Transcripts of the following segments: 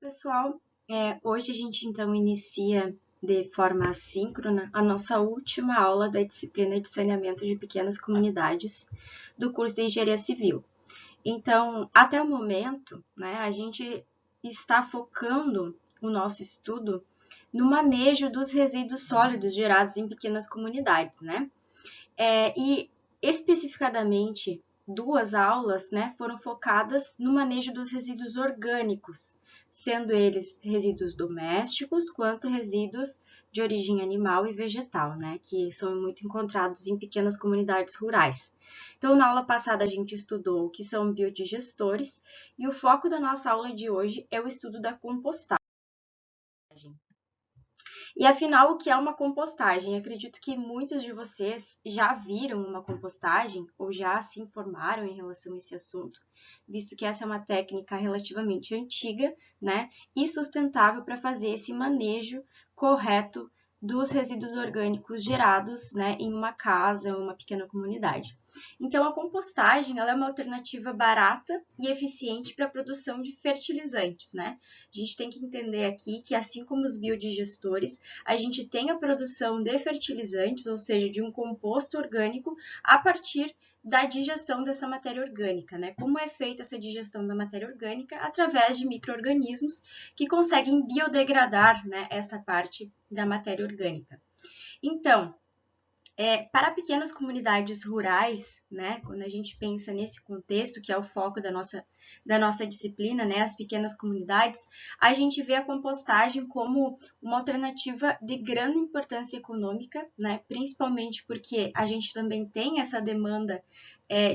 pessoal. Hoje a gente então inicia de forma assíncrona a nossa última aula da disciplina de saneamento de pequenas comunidades do curso de Engenharia Civil. Então, até o momento, né, a gente está focando o nosso estudo no manejo dos resíduos sólidos gerados em pequenas comunidades, né? E especificadamente, duas aulas, né, foram focadas no manejo dos resíduos orgânicos, sendo eles resíduos domésticos quanto resíduos de origem animal e vegetal, né, que são muito encontrados em pequenas comunidades rurais. Então, na aula passada, a gente estudou o que são biodigestores e o foco da nossa aula de hoje é o estudo da compostagem. E afinal, o que é uma compostagem? Acredito que muitos de vocês já viram uma compostagem ou já se informaram em relação a esse assunto, visto que essa é uma técnica relativamente antiga, né, e sustentável para fazer esse manejo correto dos resíduos orgânicos gerados, né, em uma casa ou uma pequena comunidade. Então, a compostagem ela é uma alternativa barata e eficiente para a produção de fertilizantes, né? A gente tem que entender aqui que, assim como os biodigestores, a gente tem a produção de fertilizantes, ou seja, de um composto orgânico, a partir da digestão dessa matéria orgânica, né? Como é feita essa digestão da matéria orgânica? Através de micro-organismos que conseguem biodegradar, né, esta parte da matéria orgânica. Então, para pequenas comunidades rurais, né, quando a gente pensa nesse contexto, que é o foco da nossa disciplina, né, as pequenas comunidades, a gente vê a compostagem como uma alternativa de grande importância econômica, né, principalmente porque a gente também tem essa demanda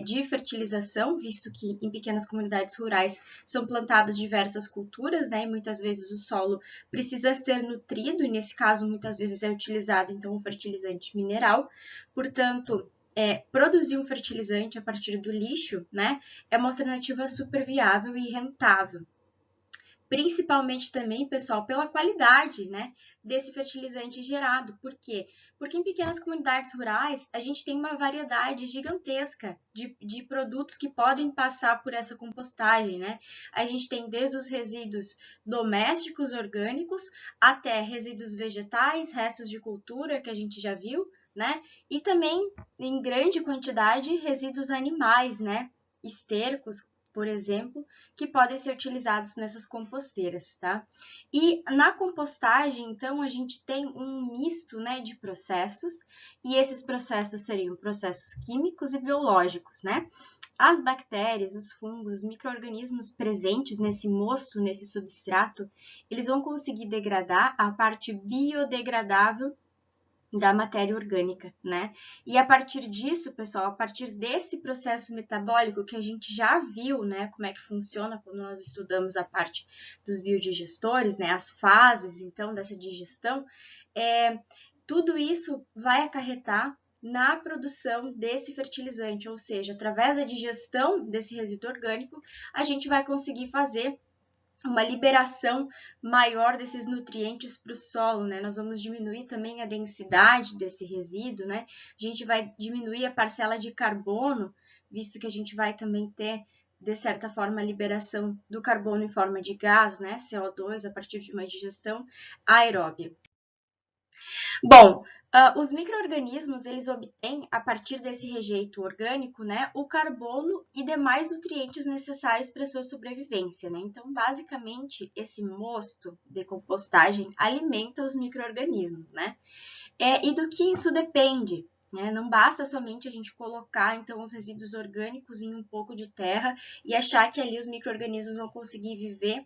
de fertilização, visto que em pequenas comunidades rurais são plantadas diversas culturas, né, e muitas vezes o solo precisa ser nutrido, e nesse caso muitas vezes é utilizado então um fertilizante mineral. Portanto, produzir um fertilizante a partir do lixo, né, é uma alternativa super viável e rentável. Principalmente também, pessoal, pela qualidade, né, desse fertilizante gerado. Por quê? Porque em pequenas comunidades rurais, a gente tem uma variedade gigantesca de produtos que podem passar por essa compostagem, né? A gente tem desde os resíduos domésticos orgânicos até resíduos vegetais, restos de cultura, que a gente já viu, né? E também, em grande quantidade, resíduos animais, né? Estercos, por exemplo, que podem ser utilizados nessas composteiras, tá? E na compostagem, então, a gente tem um misto, né, de processos, e esses processos seriam processos químicos e biológicos, né? As bactérias, os fungos, os micro-organismos presentes nesse mosto, nesse substrato, eles vão conseguir degradar a parte biodegradável da matéria orgânica, né? E a partir disso, pessoal, a partir desse processo metabólico que a gente já viu, né, como é que funciona quando nós estudamos a parte dos biodigestores, né, as fases, então, dessa digestão, tudo isso vai acarretar na produção desse fertilizante, ou seja, através da digestão desse resíduo orgânico, a gente vai conseguir fazer uma liberação maior desses nutrientes para o solo, né? Nós vamos diminuir também a densidade desse resíduo, né? A gente vai diminuir a parcela de carbono, visto que a gente vai também ter, de certa forma, a liberação do carbono em forma de gás, né? CO2, a partir de uma digestão aeróbia. Bom, os micro-organismos, eles obtêm, a partir desse rejeito orgânico, né, o carbono e demais nutrientes necessários para a sua sobrevivência, né? Então, basicamente, esse mosto de compostagem alimenta os micro-organismos, né? E do que isso depende, né? Não basta somente a gente colocar, então, os resíduos orgânicos em um pouco de terra e achar que ali os micro-organismos vão conseguir viver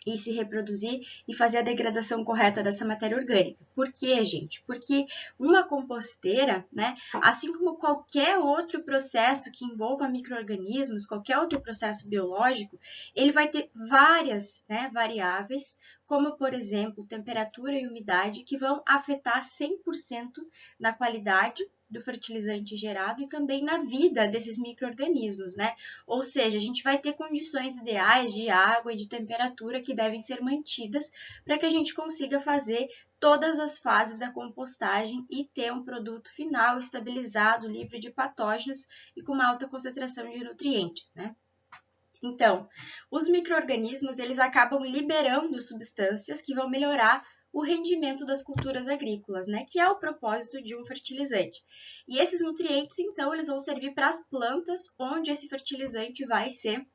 e se reproduzir e fazer a degradação correta dessa matéria orgânica. Por quê, gente? Porque uma composteira, né, assim como qualquer outro processo que envolva micro-organismos, qualquer outro processo biológico, ele vai ter várias, né, variáveis, como, por exemplo, temperatura e umidade, que vão afetar 100% na qualidade do fertilizante gerado e também na vida desses micro-organismos, né? Ou seja, a gente vai ter condições ideais de água e de temperatura que devem ser mantidas para que a gente consiga fazer todas as fases da compostagem e ter um produto final estabilizado, livre de patógenos e com uma alta concentração de nutrientes, né? Então, os micro-organismos, eles acabam liberando substâncias que vão melhorar o rendimento das culturas agrícolas, né? Que é o propósito de um fertilizante. E esses nutrientes, então, eles vão servir para as plantas onde esse fertilizante vai ser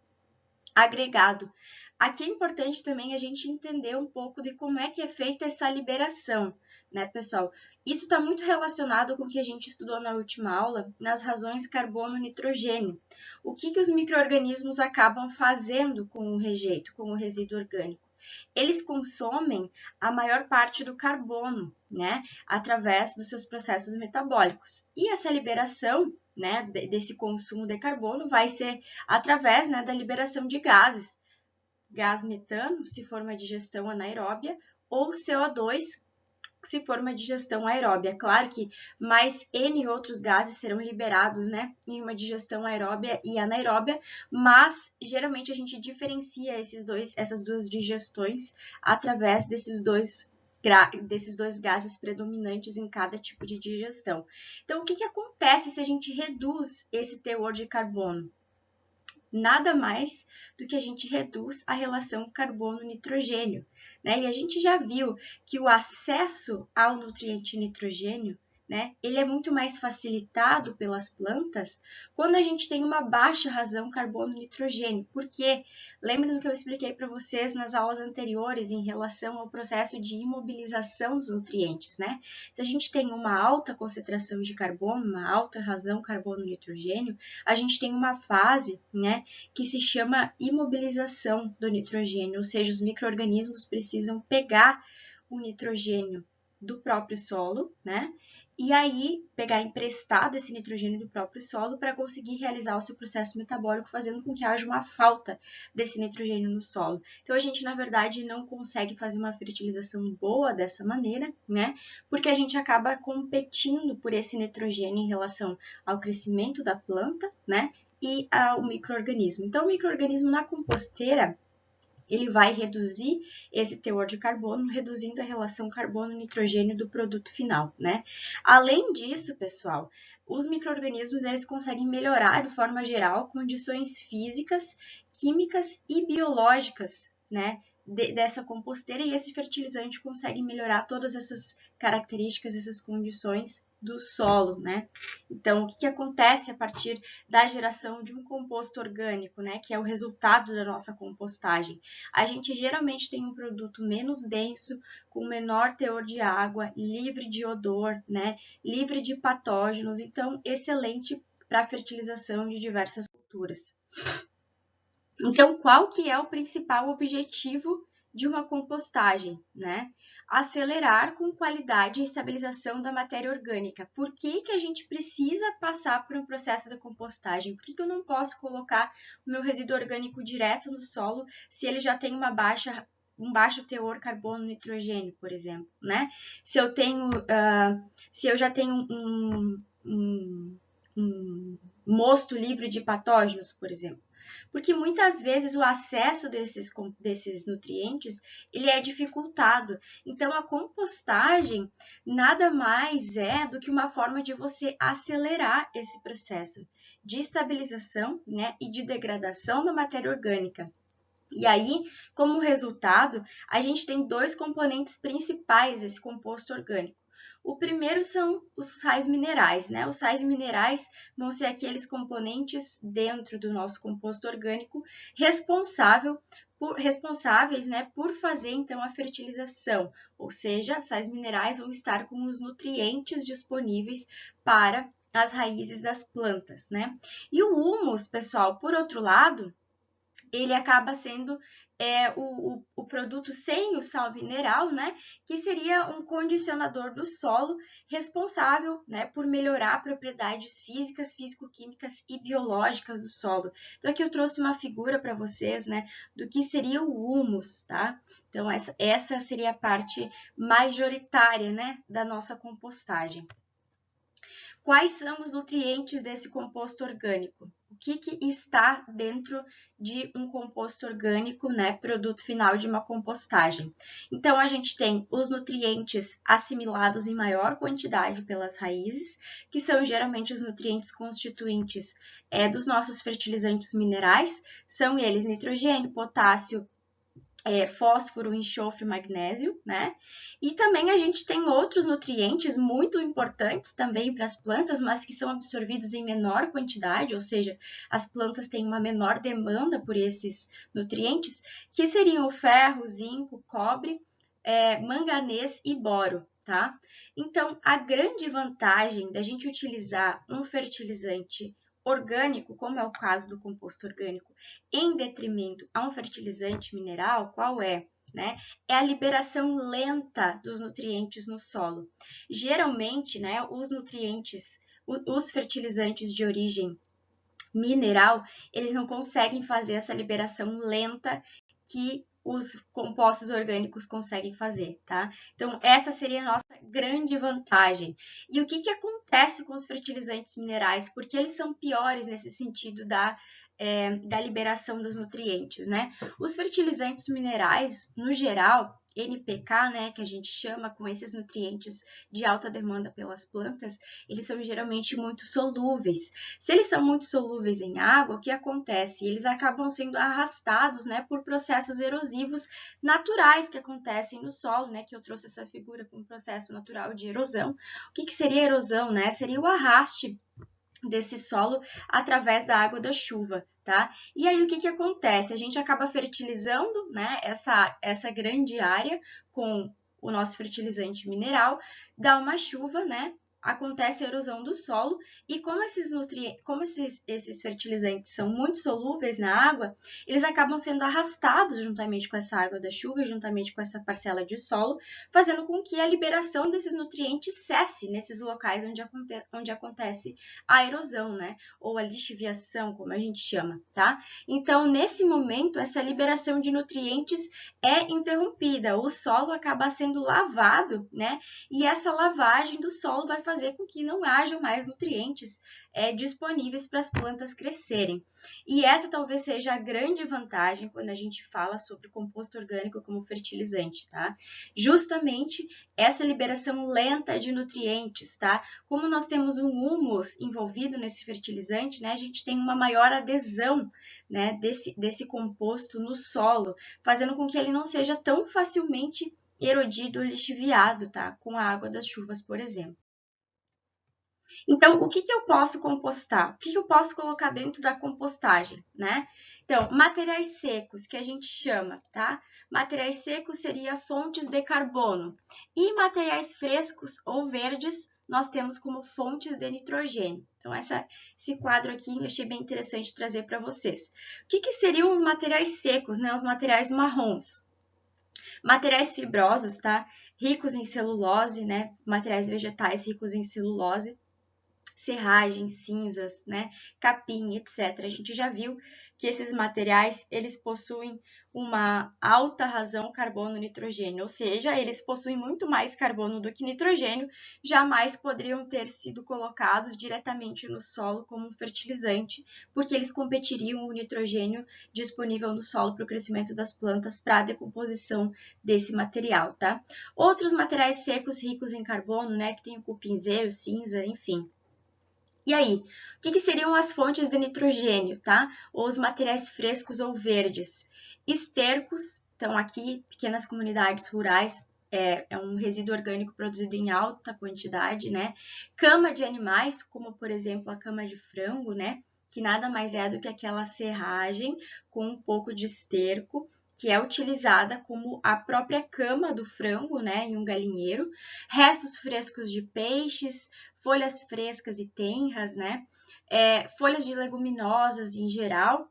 agregado. Aqui é importante também a gente entender um pouco de como é que é feita essa liberação, né, pessoal? Isso está muito relacionado com o que a gente estudou na última aula, nas razões carbono-nitrogênio. O que os micro-organismos acabam fazendo com o rejeito, com o resíduo orgânico? Eles consomem a maior parte do carbono, né, através dos seus processos metabólicos. E essa liberação, né, desse consumo de carbono vai ser através, né, da liberação de gases. Gás metano, se for uma digestão anaeróbia, ou CO2, se for uma digestão aeróbia. Claro que mais N outros gases serão liberados, né, em uma digestão aeróbia e anaeróbia, mas geralmente a gente diferencia essas duas digestões através desses dois gases predominantes em cada tipo de digestão. Então, o que acontece se a gente reduz esse teor de carbono? Nada mais do que a gente reduz a relação carbono-nitrogênio, né? E a gente já viu que o acesso ao nutriente nitrogênio, né, ele é muito mais facilitado pelas plantas quando a gente tem uma baixa razão carbono-nitrogênio. Porque lembra do que eu expliquei para vocês nas aulas anteriores em relação ao processo de imobilização dos nutrientes, né? Se a gente tem uma alta concentração de carbono, uma alta razão carbono-nitrogênio, a gente tem uma fase, né, que se chama imobilização do nitrogênio, ou seja, os micro-organismos precisam pegar o nitrogênio do próprio solo, né, e aí pegar emprestado esse nitrogênio do próprio solo para conseguir realizar o seu processo metabólico, fazendo com que haja uma falta desse nitrogênio no solo. Então a gente, na verdade, não consegue fazer uma fertilização boa dessa maneira, né? Porque a gente acaba competindo por esse nitrogênio em relação ao crescimento da planta, né? E ao micro-organismo. Então, o micro-organismo na composteira, ele vai reduzir esse teor de carbono, reduzindo a relação carbono-nitrogênio do produto final, né? Além disso, pessoal, os micro-organismos eles conseguem melhorar, de forma geral, condições físicas, químicas e biológicas, né? Dessa composteira, e esse fertilizante consegue melhorar todas essas características, essas condições do solo, né? Então, o que acontece a partir da geração de um composto orgânico, né? Que é o resultado da nossa compostagem. A gente geralmente tem um produto menos denso, com menor teor de água, livre de odor, né? Livre de patógenos, então excelente para a fertilização de diversas culturas. Então, qual que é o principal objetivo de uma compostagem, né? Acelerar com qualidade a estabilização da matéria orgânica. Por que a gente precisa passar por um processo de compostagem? Por que eu não posso colocar o meu resíduo orgânico direto no solo se ele já tem um baixo teor carbono nitrogênio, por exemplo, né? Se eu já tenho um mosto livre de patógenos, por exemplo. Porque muitas vezes o acesso desses nutrientes ele é dificultado. Então, a compostagem nada mais é do que uma forma de você acelerar esse processo de estabilização, né, e de degradação da matéria orgânica. E aí, como resultado, a gente tem dois componentes principais desse composto orgânico. O primeiro são os sais minerais, né? Os sais minerais vão ser aqueles componentes dentro do nosso composto orgânico responsáveis, né, por fazer então a fertilização, ou seja, sais minerais vão estar com os nutrientes disponíveis para as raízes das plantas, né? E o humus, pessoal, por outro lado, ele acaba sendo o produto sem o sal mineral, né? Que seria um condicionador do solo responsável, né, por melhorar propriedades físicas, físico-químicas e biológicas do solo. Então aqui eu trouxe uma figura para vocês, né, do que seria o humus, tá? Então essa seria a parte majoritária, né, da nossa compostagem. Quais são os nutrientes desse composto orgânico? O que está dentro de um composto orgânico, né, produto final de uma compostagem? Então, a gente tem os nutrientes assimilados em maior quantidade pelas raízes, que são geralmente os nutrientes constituintes dos nossos fertilizantes minerais, são eles nitrogênio, potássio, fósforo, enxofre, magnésio, né? E também a gente tem outros nutrientes muito importantes também para as plantas, mas que são absorvidos em menor quantidade, ou seja, as plantas têm uma menor demanda por esses nutrientes, que seriam o ferro, zinco, cobre, manganês e boro, tá? Então, a grande vantagem da gente utilizar um fertilizante orgânico, como é o caso do composto orgânico, em detrimento a um fertilizante mineral, qual é? Né? É a liberação lenta dos nutrientes no solo. Geralmente, né, os nutrientes, os fertilizantes de origem mineral, eles não conseguem fazer essa liberação lenta que os compostos orgânicos conseguem fazer, tá? Então, essa seria a nossa grande vantagem. E o que acontece com os fertilizantes minerais? Porque eles são piores nesse sentido da liberação dos nutrientes, né? Os fertilizantes minerais, no geral, NPK, né, que a gente chama com esses nutrientes de alta demanda pelas plantas, eles são geralmente muito solúveis. Se eles são muito solúveis em água, o que acontece? Eles acabam sendo arrastados, né, por processos erosivos naturais que acontecem no solo, né, que eu trouxe essa figura com um processo natural de erosão. O que seria erosão, né? Seria o arraste desse solo através da água da chuva, tá? E aí o que acontece? A gente acaba fertilizando, né, essa grande área com o nosso fertilizante mineral, dá uma chuva, né? Acontece a erosão do solo e como esses fertilizantes são muito solúveis na água, eles acabam sendo arrastados juntamente com essa água da chuva, juntamente com essa parcela de solo, fazendo com que a liberação desses nutrientes cesse nesses locais onde acontece a erosão, né? Ou a lixiviação, como a gente chama, tá? Então, nesse momento, essa liberação de nutrientes é interrompida, o solo acaba sendo lavado, né? E essa lavagem do solo vai fazer com que não hajam mais nutrientes disponíveis para as plantas crescerem. E essa talvez seja a grande vantagem quando a gente fala sobre composto orgânico como fertilizante, tá? Justamente essa liberação lenta de nutrientes, tá? Como nós temos um humus envolvido nesse fertilizante, né? A gente tem uma maior adesão, né, desse composto no solo, fazendo com que ele não seja tão facilmente erodido ou lixiviado, tá? Com a água das chuvas, por exemplo. Então, o que eu posso compostar? O que eu posso colocar dentro da compostagem, né? Então, materiais secos, que a gente chama, tá? Materiais secos seria fontes de carbono. E materiais frescos ou verdes, nós temos como fontes de nitrogênio. Então, esse quadro aqui eu achei bem interessante trazer para vocês. O que seriam os materiais secos, né? Os materiais marrons. Materiais fibrosos, tá? Ricos em celulose, né? Materiais vegetais ricos em celulose, serragens, cinzas, né, capim, etc. A gente já viu que esses materiais, eles possuem uma alta razão carbono-nitrogênio, ou seja, eles possuem muito mais carbono do que nitrogênio, jamais poderiam ter sido colocados diretamente no solo como um fertilizante, porque eles competiriam o nitrogênio disponível no solo para o crescimento das plantas para a decomposição desse material, tá? Outros materiais secos ricos em carbono, né, que tem o cupinzeiro, cinza, enfim. E aí, o que seriam as fontes de nitrogênio, tá? Ou os materiais frescos ou verdes? Estercos, então aqui, pequenas comunidades rurais, é um resíduo orgânico produzido em alta quantidade, né? Cama de animais, como por exemplo a cama de frango, né? Que nada mais é do que aquela serragem com um pouco de esterco, que é utilizada como a própria cama do frango, né, em um galinheiro, restos frescos de peixes, folhas frescas e tenras, né, folhas de leguminosas em geral,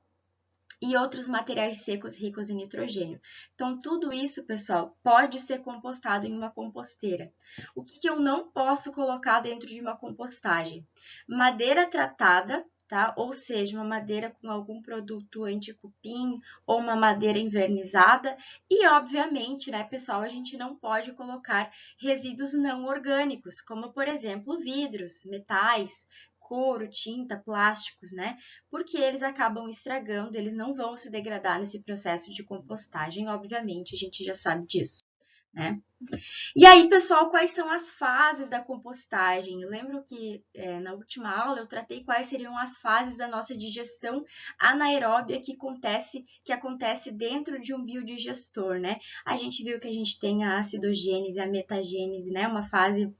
e outros materiais secos ricos em nitrogênio. Então, tudo isso, pessoal, pode ser compostado em uma composteira. O que eu não posso colocar dentro de uma compostagem? Madeira tratada, tá? Ou seja, uma madeira com algum produto anti-cupim ou uma madeira invernizada. E, obviamente, né, pessoal, a gente não pode colocar resíduos não orgânicos, como, por exemplo, vidros, metais, couro, tinta, plásticos, né? Porque eles acabam estragando, eles não vão se degradar nesse processo de compostagem, obviamente, a gente já sabe disso, né? E aí, pessoal, quais são as fases da compostagem? Eu lembro que na última aula eu tratei quais seriam as fases da nossa digestão anaeróbia que acontece dentro de um biodigestor, né? A gente viu que a gente tem a acidogênese, a metagênese, né? Uma fase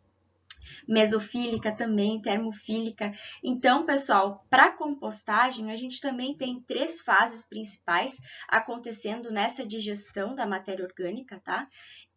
mesofílica também, termofílica. Então, pessoal, para compostagem, a gente também tem 3 fases principais acontecendo nessa digestão da matéria orgânica, tá?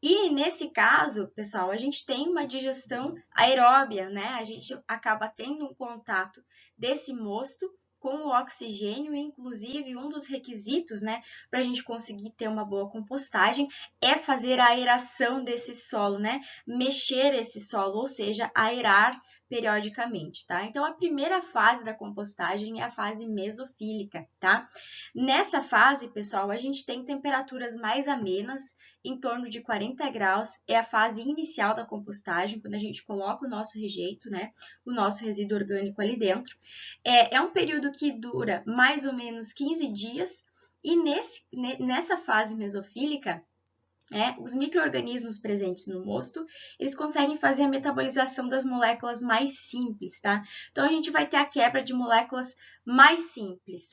E nesse caso, pessoal, a gente tem uma digestão aeróbia, né? A gente acaba tendo um contato desse mosto com o oxigênio, inclusive um dos requisitos, né, para a gente conseguir ter uma boa compostagem é fazer a aeração desse solo, né? Mexer esse solo, ou seja, aerar periodicamente, tá? Então, a primeira fase da compostagem é a fase mesofílica, tá? Nessa fase, pessoal, a gente tem temperaturas mais amenas, em torno de 40 graus, é a fase inicial da compostagem, quando a gente coloca o nosso rejeito, né? O nosso resíduo orgânico ali dentro. É um período que dura mais ou menos 15 dias, e nessa fase mesofílica, os micro-organismos presentes no mosto, eles conseguem fazer a metabolização das moléculas mais simples, tá? Então, a gente vai ter a quebra de moléculas mais simples.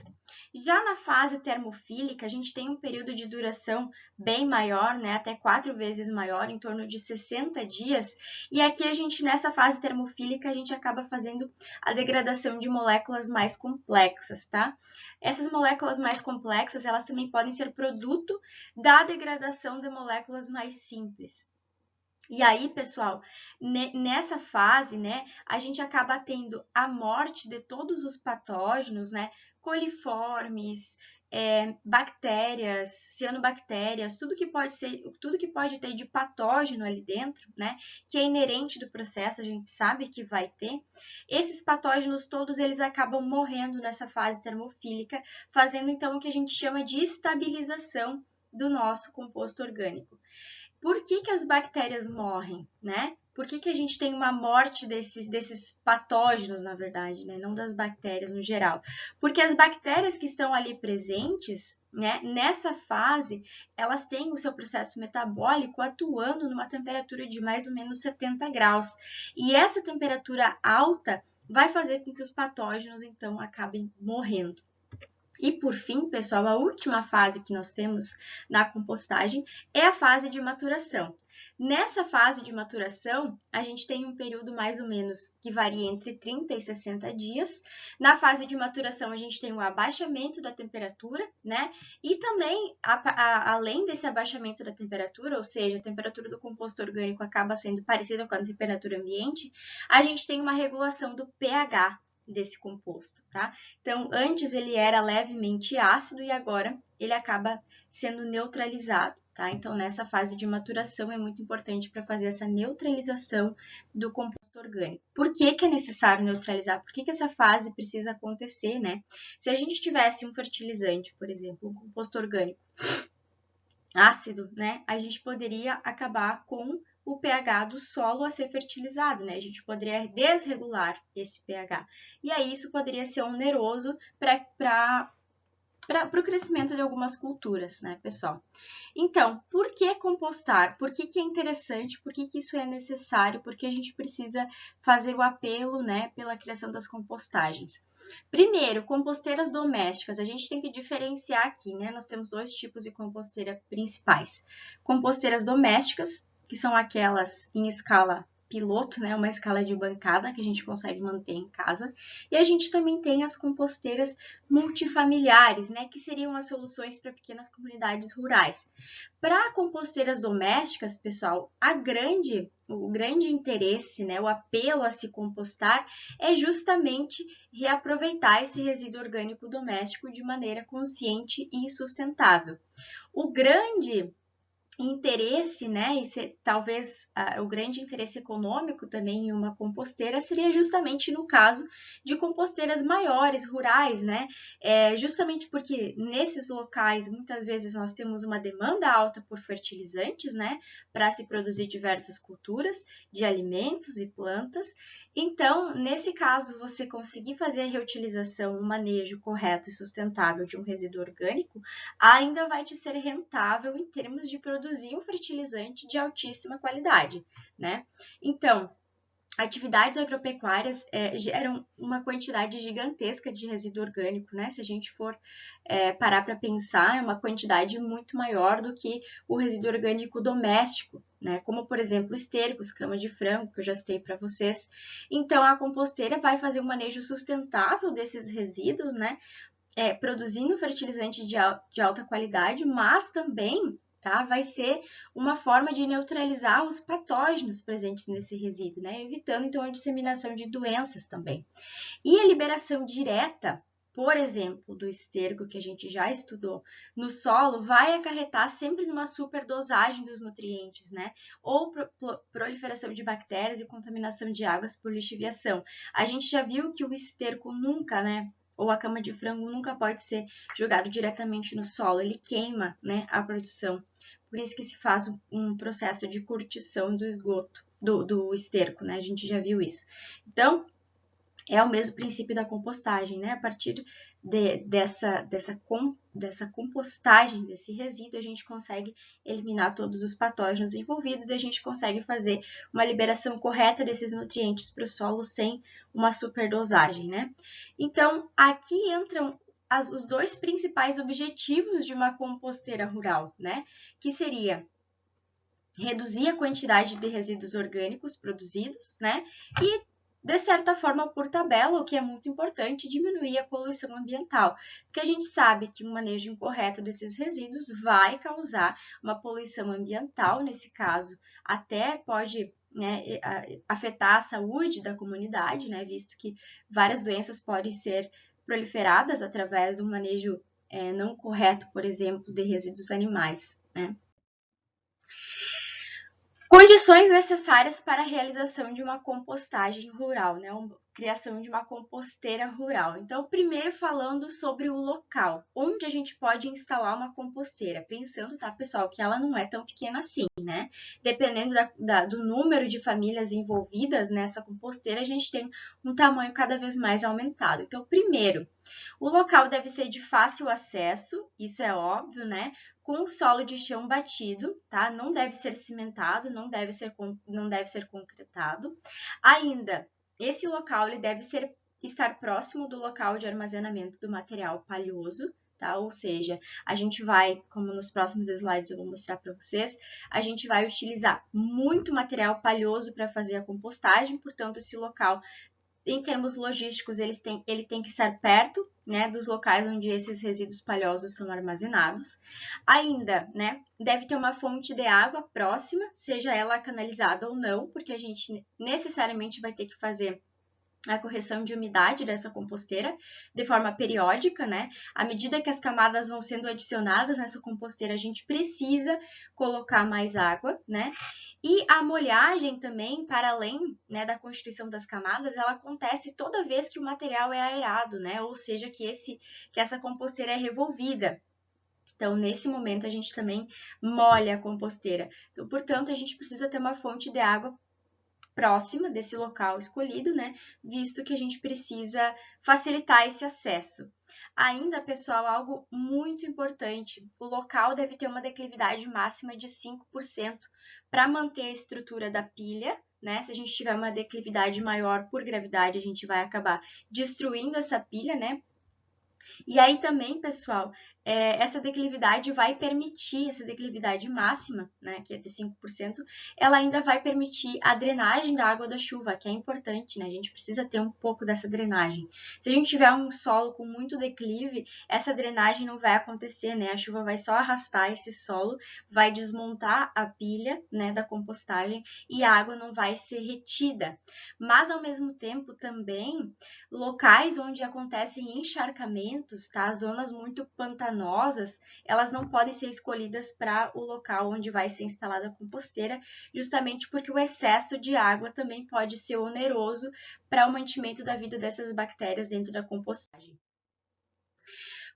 Já na fase termofílica, a gente tem um período de duração bem maior, né? Até 4 vezes maior, em torno de 60 dias. E aqui, nessa fase termofílica, a gente acaba fazendo a degradação de moléculas mais complexas, tá? Essas moléculas mais complexas, elas também podem ser produto da degradação de moléculas mais simples. E aí, pessoal, nessa fase, né, a gente acaba tendo a morte de todos os patógenos, né, coliformes, bactérias, cianobactérias, tudo que pode ter de patógeno ali dentro, né, que é inerente do processo, a gente sabe que vai ter. Esses patógenos todos, eles acabam morrendo nessa fase termofílica, fazendo então o que a gente chama de estabilização do nosso composto orgânico. Por que as bactérias morrem, né? Por que a gente tem uma morte desses patógenos, na verdade, né? Não das bactérias no geral? Porque as bactérias que estão ali presentes, né, nessa fase, elas têm o seu processo metabólico atuando numa temperatura de mais ou menos 70 graus. E essa temperatura alta vai fazer com que os patógenos, então, acabem morrendo. E por fim, pessoal, a última fase que nós temos na compostagem é a fase de maturação. Nessa fase de maturação, a gente tem um período mais ou menos que varia entre 30 e 60 dias. Na fase de maturação, a gente tem o abaixamento da temperatura, né? E também, além desse abaixamento da temperatura, ou seja, a temperatura do composto orgânico acaba sendo parecida com a temperatura ambiente, a gente tem uma regulação do pH desse composto, tá? Então, antes ele era levemente ácido e agora ele acaba sendo neutralizado, tá? Então, nessa fase de maturação é muito importante para fazer essa neutralização do composto orgânico. Por que é necessário neutralizar? Por que essa fase precisa acontecer, né? Se a gente tivesse um fertilizante, por exemplo, um composto orgânico ácido, né? A gente poderia acabar com o pH do solo a ser fertilizado, né? A gente poderia desregular esse pH. E aí isso poderia ser oneroso para o crescimento de algumas culturas, né, pessoal? Então, por que compostar? Por que é interessante? Por que isso é necessário? Por que a gente precisa fazer o apelo, né, pela criação das compostagens? Primeiro, composteiras domésticas. A gente tem que diferenciar aqui, né? Nós temos 2 tipos de composteira principais. Composteiras domésticas, que são aquelas em escala piloto, né? Uma escala de bancada que a gente consegue manter em casa. E a gente também tem as composteiras multifamiliares, né? Que seriam as soluções para pequenas comunidades rurais. Para composteiras domésticas, pessoal, o grande interesse, né? O apelo a se compostar é justamente reaproveitar esse resíduo orgânico doméstico de maneira consciente e sustentável. O grande interesse, né, e talvez o grande interesse econômico também em uma composteira seria justamente no caso de composteiras maiores, rurais, né, justamente porque nesses locais muitas vezes nós temos uma demanda alta por fertilizantes, né, para se produzir diversas culturas de alimentos e plantas. Então, nesse caso, você conseguir fazer a reutilização, o manejo correto e sustentável de um resíduo orgânico ainda vai te ser rentável em termos de produzir um fertilizante de altíssima qualidade, né? Então, atividades agropecuárias geram uma quantidade gigantesca de resíduo orgânico, né? Se a gente for parar para pensar, é uma quantidade muito maior do que o resíduo orgânico doméstico, né? Como, por exemplo, estercos, cama de frango, que eu já citei para vocês. Então, a composteira vai fazer um manejo sustentável desses resíduos, né? Produzindo fertilizante de alta qualidade, mas também vai ser uma forma de neutralizar os patógenos presentes nesse resíduo, né? Evitando então a disseminação de doenças também. E a liberação direta, por exemplo, do esterco que a gente já estudou no solo, vai acarretar sempre numa superdosagem dos nutrientes, né? Ou proliferação de bactérias e contaminação de águas por lixiviação. A gente já viu que o esterco nunca, né? Ou a cama de frango nunca pode ser jogado diretamente no solo, ele queima, né, a produção. Por isso que se faz um processo de curtição do esgoto, do esterco, né? A gente já viu isso. Então, é o mesmo princípio da compostagem, né? A partir dessa compostagem desse resíduo, a gente consegue eliminar todos os patógenos envolvidos e a gente consegue fazer uma liberação correta desses nutrientes para o solo sem uma superdosagem, né? Então, aqui entram os dois principais objetivos de uma composteira rural, né? Que seria reduzir a quantidade de resíduos orgânicos produzidos, né? E de certa forma, por tabela, o que é muito importante, diminuir a poluição ambiental, porque a gente sabe que um manejo incorreto desses resíduos vai causar uma poluição ambiental, nesse caso, até pode, né, afetar a saúde da comunidade, né, visto que várias doenças podem ser proliferadas através do manejo não correto, por exemplo, de resíduos animais, né. Condições necessárias para a realização de uma compostagem rural, né? Criação de uma composteira rural. Então, primeiro falando sobre o local, onde a gente pode instalar uma composteira. Pensando, tá, pessoal, que ela não é tão pequena assim, né? Dependendo do número de famílias envolvidas nessa composteira, a gente tem um tamanho cada vez mais aumentado. Então, primeiro, o local deve ser de fácil acesso, isso é óbvio, né? Com solo de chão batido, tá? Não deve ser cimentado, não deve ser concretado. Ainda, esse local ele deve estar próximo do local de armazenamento do material palhoso, tá? Ou seja, a gente vai, como nos próximos slides eu vou mostrar para vocês, a gente vai utilizar muito material palhoso para fazer a compostagem, portanto, esse local, em termos logísticos, ele tem que estar perto, né, dos locais onde esses resíduos palhosos são armazenados. Ainda, né, deve ter uma fonte de água próxima, seja ela canalizada ou não, porque a gente necessariamente vai ter que fazer a correção de umidade dessa composteira de forma periódica, né? À medida que as camadas vão sendo adicionadas nessa composteira, a gente precisa colocar mais água, né? E a molhagem também, para além, né, da constituição das camadas, ela acontece toda vez que o material é aerado, né? Ou seja, que essa composteira é revolvida. Então, nesse momento, a gente também molha a composteira. Então, portanto, a gente precisa ter uma fonte de água próxima desse local escolhido, né? Visto que a gente precisa facilitar esse acesso. Ainda, pessoal, algo muito importante, o local deve ter uma declividade máxima de 5% para manter a estrutura da pilha, né? Se a gente tiver uma declividade maior por gravidade, a gente vai acabar destruindo essa pilha, né? E aí também, pessoal, essa declividade vai permitir, essa declividade máxima, né, que é de 5%, ela ainda vai permitir a drenagem da água da chuva, que é importante, né? A gente precisa ter um pouco dessa drenagem. Se a gente tiver um solo com muito declive, essa drenagem não vai acontecer, né? A chuva vai só arrastar esse solo, vai desmontar a pilha, né, da compostagem e a água não vai ser retida. Mas, ao mesmo tempo, também, locais onde acontecem encharcamentos, tá? Zonas muito pantanosas, pantanosas, elas não podem ser escolhidas para o local onde vai ser instalada a composteira, justamente porque o excesso de água também pode ser oneroso para o mantimento da vida dessas bactérias dentro da compostagem.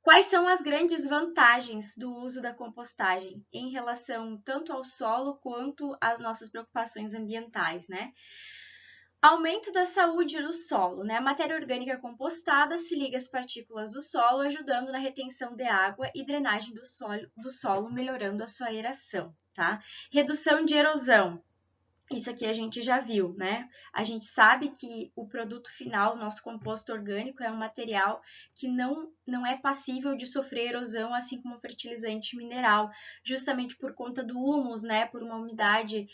Quais são as grandes vantagens do uso da compostagem em relação tanto ao solo quanto às nossas preocupações ambientais, né? Aumento da saúde do solo, né? A matéria orgânica compostada se liga às partículas do solo, ajudando na retenção de água e drenagem do solo, melhorando a sua aeração, tá? Redução de erosão. Isso aqui a gente já viu, né? A gente sabe que o produto final, o nosso composto orgânico, é um material que não é passível de sofrer erosão, assim como o fertilizante mineral, justamente por conta do humus, né? Por uma umidade,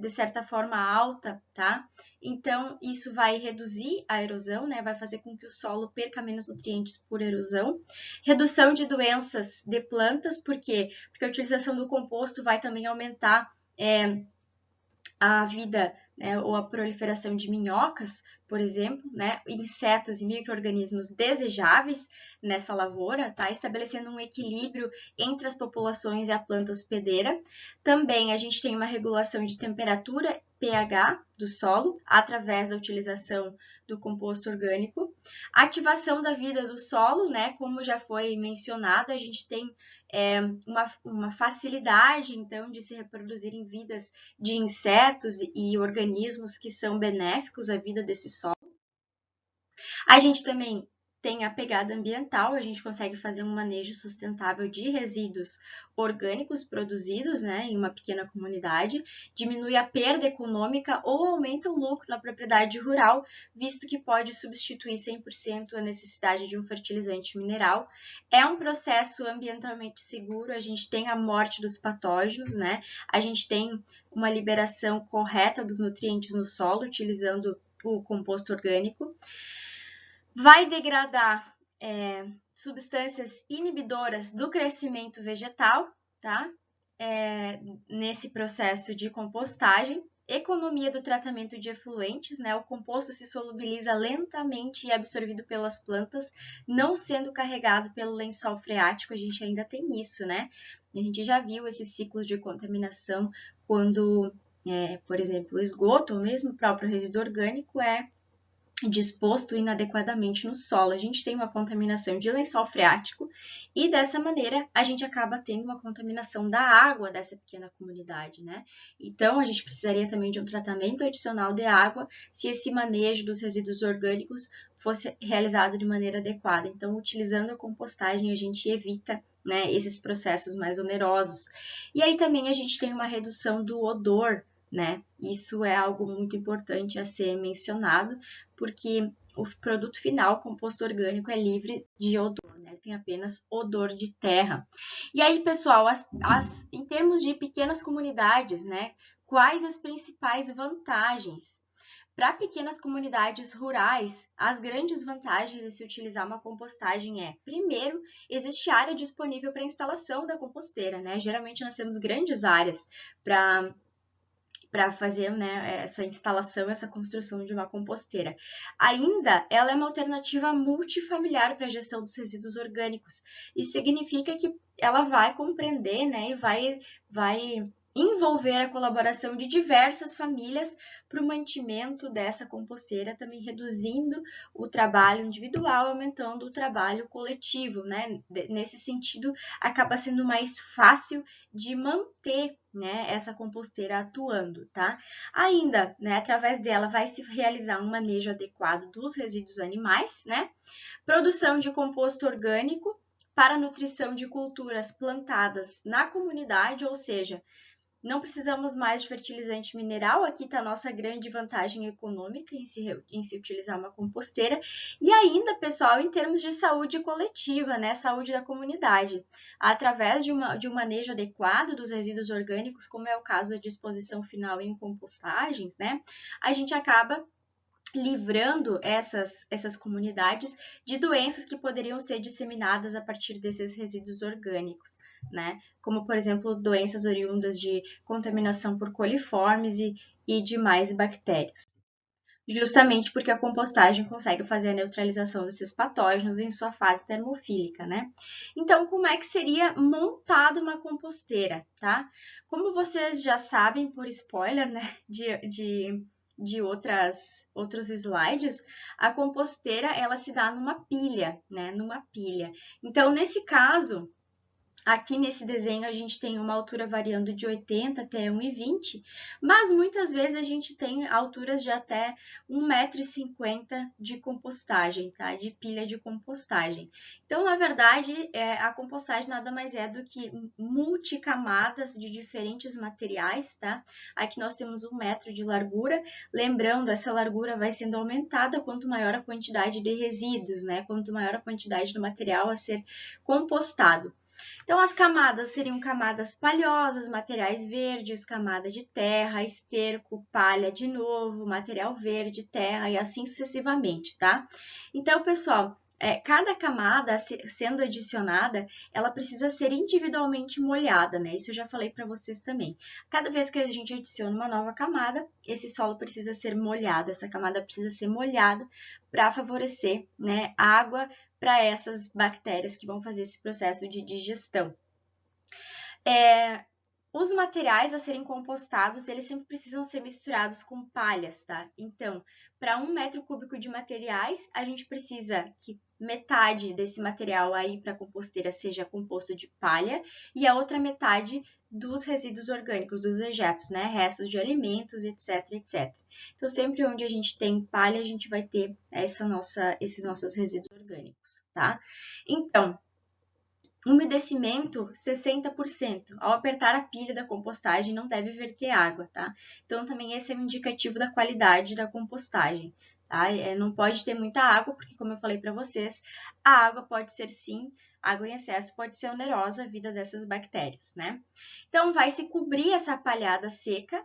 de certa forma, alta, tá? Então, isso vai reduzir a erosão, né? Vai fazer com que o solo perca menos nutrientes por erosão. Redução de doenças de plantas, por quê? Porque a utilização do composto vai também aumentar a vida, né, ou a proliferação de minhocas, por exemplo, né, insetos e micro-organismos desejáveis nessa lavoura, tá? Estabelecendo um equilíbrio entre as populações e a planta hospedeira. Também a gente tem uma regulação de temperatura, pH do solo, através da utilização do composto orgânico. Ativação da vida do solo, né? Como já foi mencionado, a gente tem uma facilidade, então, de se reproduzirem vidas de insetos e organismos que são benéficos à vida desse solo. A gente também tem a pegada ambiental, a gente consegue fazer um manejo sustentável de resíduos orgânicos produzidos, né, em uma pequena comunidade, diminui a perda econômica ou aumenta o lucro na propriedade rural, visto que pode substituir 100% a necessidade de um fertilizante mineral. É um processo ambientalmente seguro, a gente tem a morte dos patógenos, né, a gente tem uma liberação correta dos nutrientes no solo, utilizando o composto orgânico. Vai degradar substâncias inibidoras do crescimento vegetal, tá? Nesse processo de compostagem. Economia do tratamento de efluentes, né? O composto se solubiliza lentamente e é absorvido pelas plantas, não sendo carregado pelo lençol freático. A gente ainda tem isso, né? A gente já viu esse ciclo de contaminação quando, por exemplo, o esgoto ou mesmo o próprio resíduo orgânico é disposto inadequadamente no solo. A gente tem uma contaminação de lençol freático e dessa maneira a gente acaba tendo uma contaminação da água dessa pequena comunidade, né? Então a gente precisaria também de um tratamento adicional de água se esse manejo dos resíduos orgânicos fosse realizado de maneira adequada. Então, utilizando a compostagem, a gente evita, né, esses processos mais onerosos. E aí também a gente tem uma redução do odor, né? Isso é algo muito importante a ser mencionado, porque o produto final, o composto orgânico, é livre de odor, né? Ele tem apenas odor de terra. E aí, pessoal, em termos de pequenas comunidades, né? Quais as principais vantagens? Para pequenas comunidades rurais, as grandes vantagens de se utilizar uma compostagem primeiro, existe área disponível para instalação da composteira, né? Geralmente nós temos grandes áreas para fazer, né, essa instalação, essa construção de uma composteira. Ainda, ela é uma alternativa multifamiliar para a gestão dos resíduos orgânicos. Isso significa que ela vai compreender, né, e vai envolver a colaboração de diversas famílias para o mantimento dessa composteira, também reduzindo o trabalho individual, aumentando o trabalho coletivo, né? Nesse sentido, acaba sendo mais fácil de manter, né, essa composteira atuando, tá? Ainda, né, através dela vai se realizar um manejo adequado dos resíduos animais, né? Produção de composto orgânico para a nutrição de culturas plantadas na comunidade, ou seja, não precisamos mais de fertilizante mineral, aqui está a nossa grande vantagem econômica em se utilizar uma composteira. E ainda, pessoal, em termos de saúde coletiva, né, saúde da comunidade, através de um manejo adequado dos resíduos orgânicos, como é o caso da disposição final em compostagens, né, a gente acaba livrando essas comunidades de doenças que poderiam ser disseminadas a partir desses resíduos orgânicos, né? Como, por exemplo, doenças oriundas de contaminação por coliformes e demais bactérias. justamente porque a compostagem consegue fazer a neutralização desses patógenos em sua fase termofílica, né? Então, como é que seria montada uma composteira, tá? Como vocês já sabem, por spoiler, né, de outros slides, a composteira, ela se dá numa pilha, né, numa pilha. Então, nesse caso, aqui nesse desenho a gente tem uma altura variando de 80 até 1,20, mas muitas vezes a gente tem alturas de até 1,50 m de compostagem, tá? De pilha de compostagem. Então, na verdade, a compostagem nada mais é do que multicamadas de diferentes materiais, tá? Aqui nós temos 1 metro de largura. Lembrando, essa largura vai sendo aumentada quanto maior a quantidade de resíduos, né? Quanto maior a quantidade do material a ser compostado. Então, as camadas seriam camadas palhosas, materiais verdes, camada de terra, esterco, palha de novo, material verde, terra e assim sucessivamente, tá? Então, pessoal, cada camada sendo adicionada, ela precisa ser individualmente molhada, né? Isso eu já falei para vocês também. Cada vez que a gente adiciona uma nova camada, esse solo precisa ser molhado, essa camada precisa ser molhada para favorecer, né, água para essas bactérias que vão fazer esse processo de digestão. Os materiais a serem compostados, eles sempre precisam ser misturados com palhas, tá? Então, para 1 metro cúbico de materiais, a gente precisa que metade desse material aí para a composteira seja composto de palha e a outra metade dos resíduos orgânicos, dos dejetos, né? Restos de alimentos, etc, etc. Então, sempre onde a gente tem palha, a gente vai ter esses nossos resíduos orgânicos, tá? Então, umedecimento 60%. Ao apertar a pilha da compostagem, não deve verter água, tá? Então, também esse é um indicativo da qualidade da compostagem, tá? Não pode ter muita água, porque, como eu falei para vocês, a água pode ser, sim, água em excesso pode ser onerosa a vida dessas bactérias, né? Então, vai se cobrir essa palhada seca,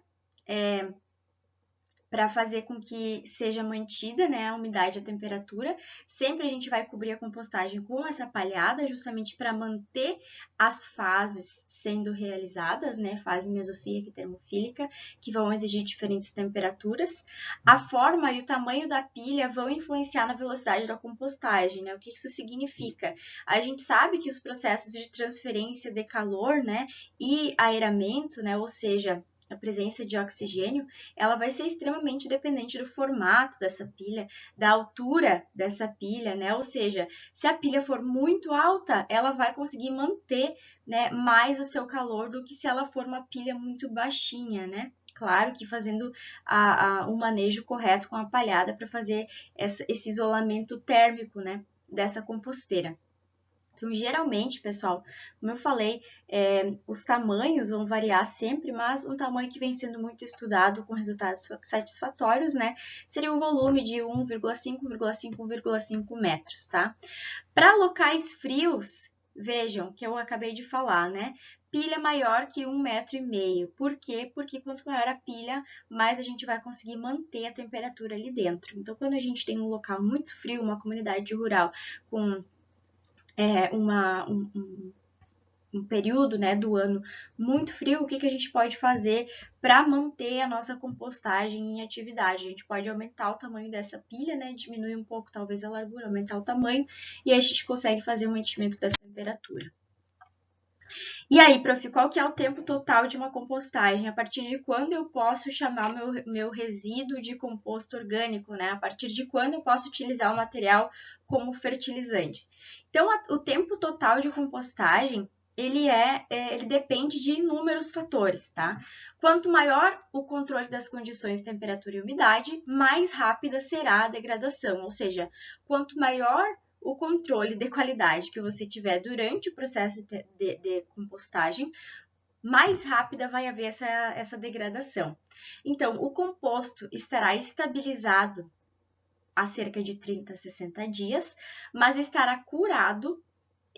para fazer com que seja mantida, né, a umidade e a temperatura. Sempre a gente vai cobrir a compostagem com essa palhada, justamente para manter as fases sendo realizadas, né, fase mesofílica e termofílica, que vão exigir diferentes temperaturas. A forma e o tamanho da pilha vão influenciar na velocidade da compostagem, né? O que isso significa? A gente sabe que os processos de transferência de calor, né, e aeramento, né, ou seja, a presença de oxigênio, ela vai ser extremamente dependente do formato dessa pilha, da altura dessa pilha, né? Ou seja, se a pilha for muito alta, ela vai conseguir manter, né, mais o seu calor do que se ela for uma pilha muito baixinha, né? Claro que fazendo o manejo correto com a palhada para fazer esse isolamento térmico, né, dessa composteira. Então, geralmente, pessoal, como eu falei, os tamanhos vão variar sempre, mas um tamanho que vem sendo muito estudado com resultados satisfatórios, né, seria um volume de 1,5 metros, tá? Para locais frios, vejam que eu acabei de falar, né? Pilha maior que 1,5 metro. Por quê? Porque quanto maior a pilha, mais a gente vai conseguir manter a temperatura ali dentro. Então, quando a gente tem um local muito frio, uma comunidade rural com um período, né, do ano muito frio, o que a gente pode fazer para manter a nossa compostagem em atividade? A gente pode aumentar o tamanho dessa pilha, né, diminuir um pouco talvez a largura, aumentar o tamanho, e aí a gente consegue fazer o mantimento dessa temperatura. E aí, prof, qual que é o tempo total de uma compostagem? A partir de quando eu posso chamar meu resíduo de composto orgânico, né? A partir de quando eu posso utilizar o material como fertilizante? Então, o tempo total de compostagem, ele depende de inúmeros fatores, tá? Quanto maior o controle das condições de temperatura e umidade, mais rápida será a degradação, ou seja, quanto maior o controle de qualidade que você tiver durante o processo de compostagem, mais rápida vai haver essa degradação. Então, o composto estará estabilizado há cerca de 30 a 60 dias, mas estará curado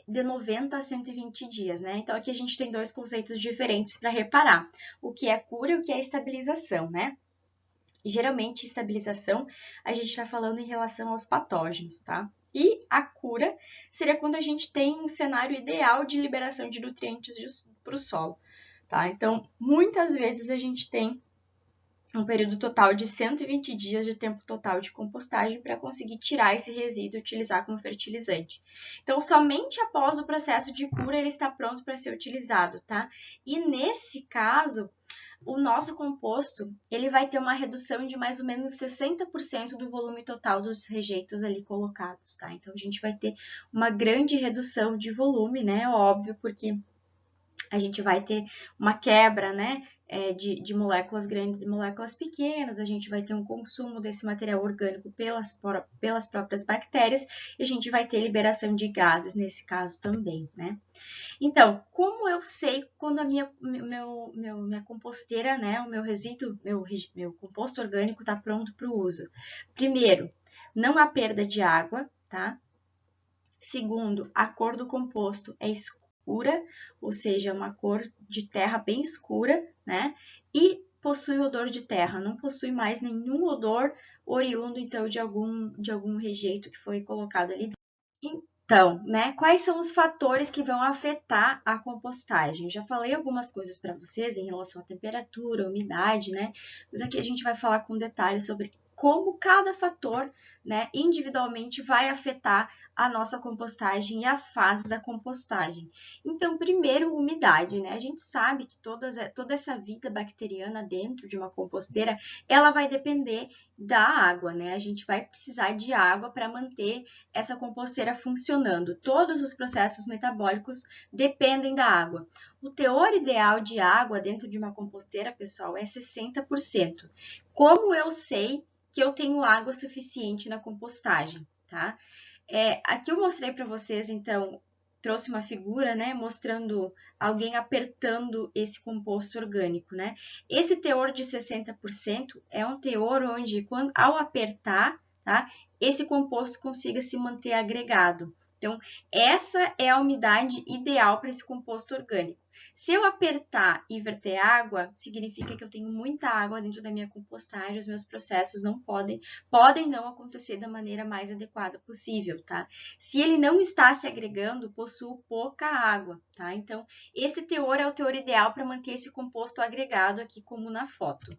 de 90 a 120 dias, né? Então, aqui a gente tem dois conceitos diferentes para reparar. O que é cura e o que é estabilização, né? Geralmente, estabilização, a gente está falando em relação aos patógenos, tá? E a cura seria quando a gente tem um cenário ideal de liberação de nutrientes para o solo, tá? Então, muitas vezes a gente tem um período total de 120 dias de tempo total de compostagem para conseguir tirar esse resíduo e utilizar como fertilizante. Então, somente após o processo de cura ele está pronto para ser utilizado, tá? E nesse caso, o nosso composto ele vai ter uma redução de mais ou menos 60% do volume total dos rejeitos ali colocados, tá? Então, a gente vai ter uma grande redução de volume, né? Óbvio, porque a gente vai ter uma quebra, né, de moléculas grandes e moléculas pequenas, a gente vai ter um consumo desse material orgânico pelas próprias bactérias e a gente vai ter liberação de gases nesse caso também, né? Então, como eu sei quando a minha composteira, né, o meu resíduo, meu composto orgânico está pronto para o uso? Primeiro, não há perda de água, tá? Segundo, a cor do composto é escura, ou seja, uma cor de terra bem escura, né? E possui odor de terra, não possui mais nenhum odor oriundo, então, de algum rejeito que foi colocado ali dentro. Então, né, quais são os fatores que vão afetar a compostagem? Eu já falei algumas coisas para vocês em relação à temperatura, umidade, né? Mas aqui a gente vai falar com detalhes sobre como cada fator, né, individualmente vai afetar a nossa compostagem e as fases da compostagem. Então, primeiro, umidade, né? A gente sabe que toda essa vida bacteriana dentro de uma composteira, ela vai depender da água, né? A gente vai precisar de água para manter essa composteira funcionando. Todos os processos metabólicos dependem da água. O teor ideal de água dentro de uma composteira, pessoal, é 60%. Como eu sei que eu tenho água suficiente na compostagem, tá? Aqui eu mostrei para vocês, então, trouxe uma figura, né, mostrando alguém apertando esse composto orgânico, né? Esse teor de 60% é um teor onde, ao apertar, tá, esse composto consiga se manter agregado. Então, essa é a umidade ideal para esse composto orgânico. Se eu apertar e verter água, significa que eu tenho muita água dentro da minha compostagem, os meus processos não podem não acontecer da maneira mais adequada possível, tá? Se ele não está se agregando, possuo pouca água, tá? Então, esse teor é o teor ideal para manter esse composto agregado aqui como na foto.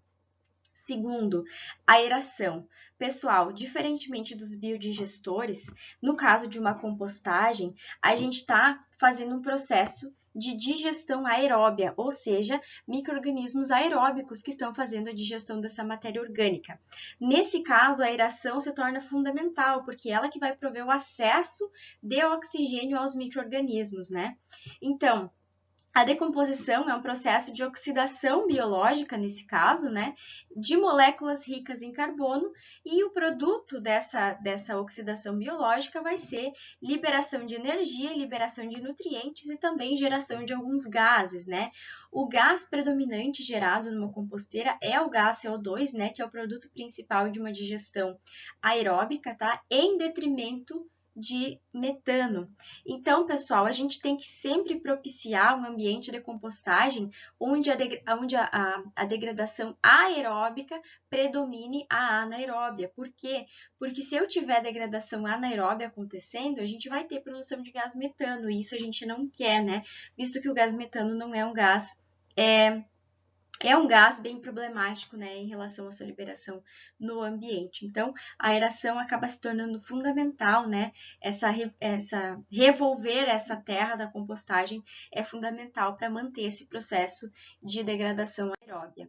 Segundo, aeração. Pessoal, diferentemente dos biodigestores, no caso de uma compostagem, a gente está fazendo um processo de digestão aeróbia, ou seja, micro-organismos aeróbicos que estão fazendo a digestão dessa matéria orgânica. Nesse caso, a aeração se torna fundamental, porque é ela que vai prover o acesso de oxigênio aos micro-organismos, né? Então, a decomposição é um processo de oxidação biológica, nesse caso, né, de moléculas ricas em carbono, e o produto dessa oxidação biológica vai ser liberação de energia, liberação de nutrientes e também geração de alguns gases, né? O gás predominante gerado numa composteira é o gás CO2, né, que é o produto principal de uma digestão aeróbica, tá? Em detrimento de metano. Então, pessoal, a gente tem que sempre propiciar um ambiente de compostagem onde a degradação aeróbica predomine a anaeróbia. Por quê? Porque se eu tiver degradação anaeróbia acontecendo, a gente vai ter produção de gás metano, e isso a gente não quer, né? Visto que o gás metano não é um gás é um gás bem problemático, né, em relação à sua liberação no ambiente. Então, a aeração acaba se tornando fundamental, né? Revolver essa terra da compostagem é fundamental para manter esse processo de degradação aeróbia.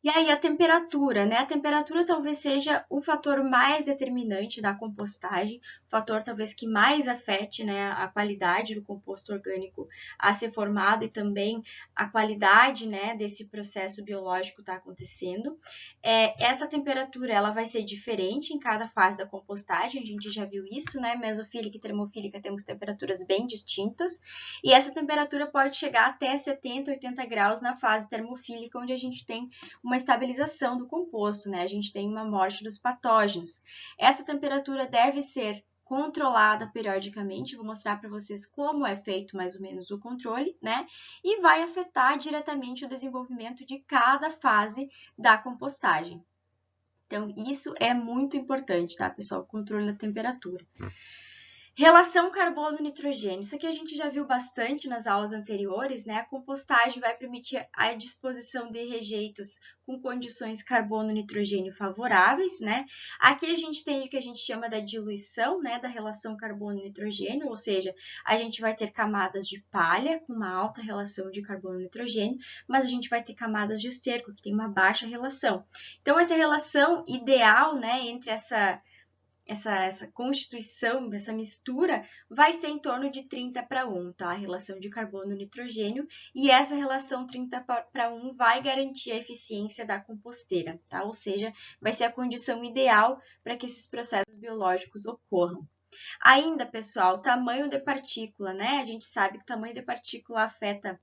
E aí a temperatura, né? A temperatura talvez seja o fator mais determinante da compostagem, o fator talvez que mais afete, né, a qualidade do composto orgânico a ser formado e também a qualidade, né, desse processo biológico está acontecendo. Essa temperatura ela vai ser diferente em cada fase da compostagem, a gente já viu isso, né? Mesofílica e termofílica temos temperaturas bem distintas, e essa temperatura pode chegar até 70, 80 graus na fase termofílica, onde a gente tem uma estabilização do composto, né? A gente tem uma morte dos patógenos. Essa temperatura deve ser controlada periodicamente, vou mostrar para vocês como é feito mais ou menos o controle, né? E vai afetar diretamente o desenvolvimento de cada fase da compostagem. Então, isso é muito importante, tá, pessoal? O controle da temperatura. Relação carbono-nitrogênio. Isso aqui a gente já viu bastante nas aulas anteriores, né? A compostagem vai permitir a disposição de rejeitos com condições carbono-nitrogênio favoráveis, né? Aqui a gente tem o que a gente chama da diluição, né? Da relação carbono-nitrogênio, ou seja, a gente vai ter camadas de palha com uma alta relação de carbono-nitrogênio, mas a gente vai ter camadas de esterco que tem uma baixa relação. Então, essa relação ideal, né? Entre essa constituição, essa mistura, vai ser em torno de 30:1, tá? A relação de carbono-nitrogênio, e essa relação 30:1 vai garantir a eficiência da composteira, tá? Ou seja, vai ser a condição ideal para que esses processos biológicos ocorram. Ainda, pessoal, tamanho de partícula, né? A gente sabe que o tamanho de partícula afeta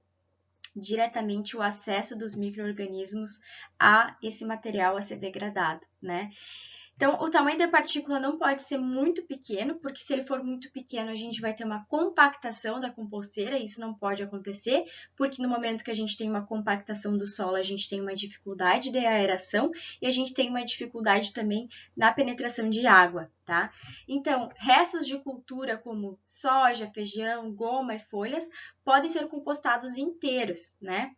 diretamente o acesso dos micro-organismos a esse material a ser degradado, né? Então, o tamanho da partícula não pode ser muito pequeno, porque se ele for muito pequeno, a gente vai ter uma compactação da composteira, e isso não pode acontecer, porque no momento que a gente tem uma compactação do solo, a gente tem uma dificuldade de aeração e a gente tem uma dificuldade também na penetração de água, tá? Então, restos de cultura como soja, feijão, goma e folhas podem ser compostados inteiros, né?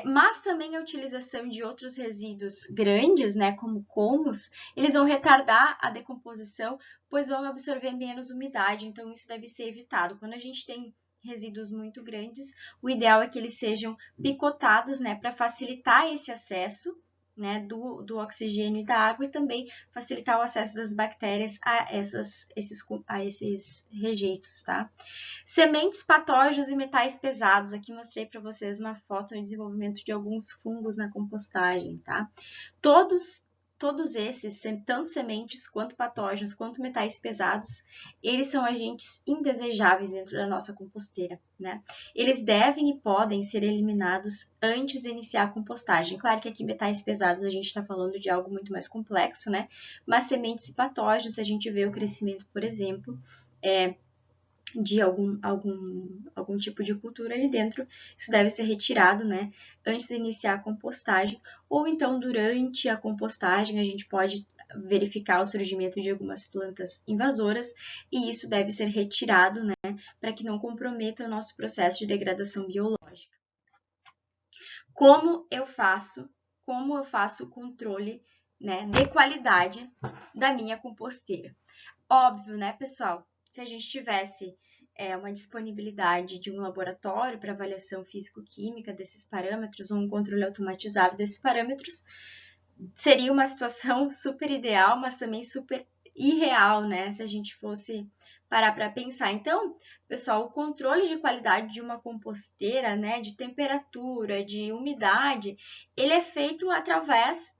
Mas também a utilização de outros resíduos grandes, né, como colmos, eles vão retardar a decomposição, pois vão absorver menos umidade, então isso deve ser evitado. Quando a gente tem resíduos muito grandes, o ideal é que eles sejam picotados, né, para facilitar esse acesso, né, do oxigênio e da água e também facilitar o acesso das bactérias a esses rejeitos, tá? Sementes, patógenos e metais pesados. Aqui mostrei para vocês uma foto de desenvolvimento de alguns fungos na compostagem, tá? Todos esses, tanto sementes, quanto patógenos, quanto metais pesados, eles são agentes indesejáveis dentro da nossa composteira, né? Eles devem e podem ser eliminados antes de iniciar a compostagem. Claro que aqui metais pesados a gente está falando de algo muito mais complexo, né? Mas sementes e patógenos, se a gente vê o crescimento, por exemplo, de algum tipo de cultura ali dentro, isso deve ser retirado, né, antes de iniciar a compostagem, ou então durante a compostagem a gente pode verificar o surgimento de algumas plantas invasoras e isso deve ser retirado, né, para que não comprometa o nosso processo de degradação biológica. Como eu faço o controle, né, de qualidade da minha composteira? Óbvio, né, pessoal? Se a gente tivesse uma disponibilidade de um laboratório para avaliação físico-química desses parâmetros, ou um controle automatizado desses parâmetros, seria uma situação super ideal, mas também super irreal, né? Se a gente fosse parar para pensar. Então, pessoal, o controle de qualidade de uma composteira, né, de temperatura, de umidade, ele é feito através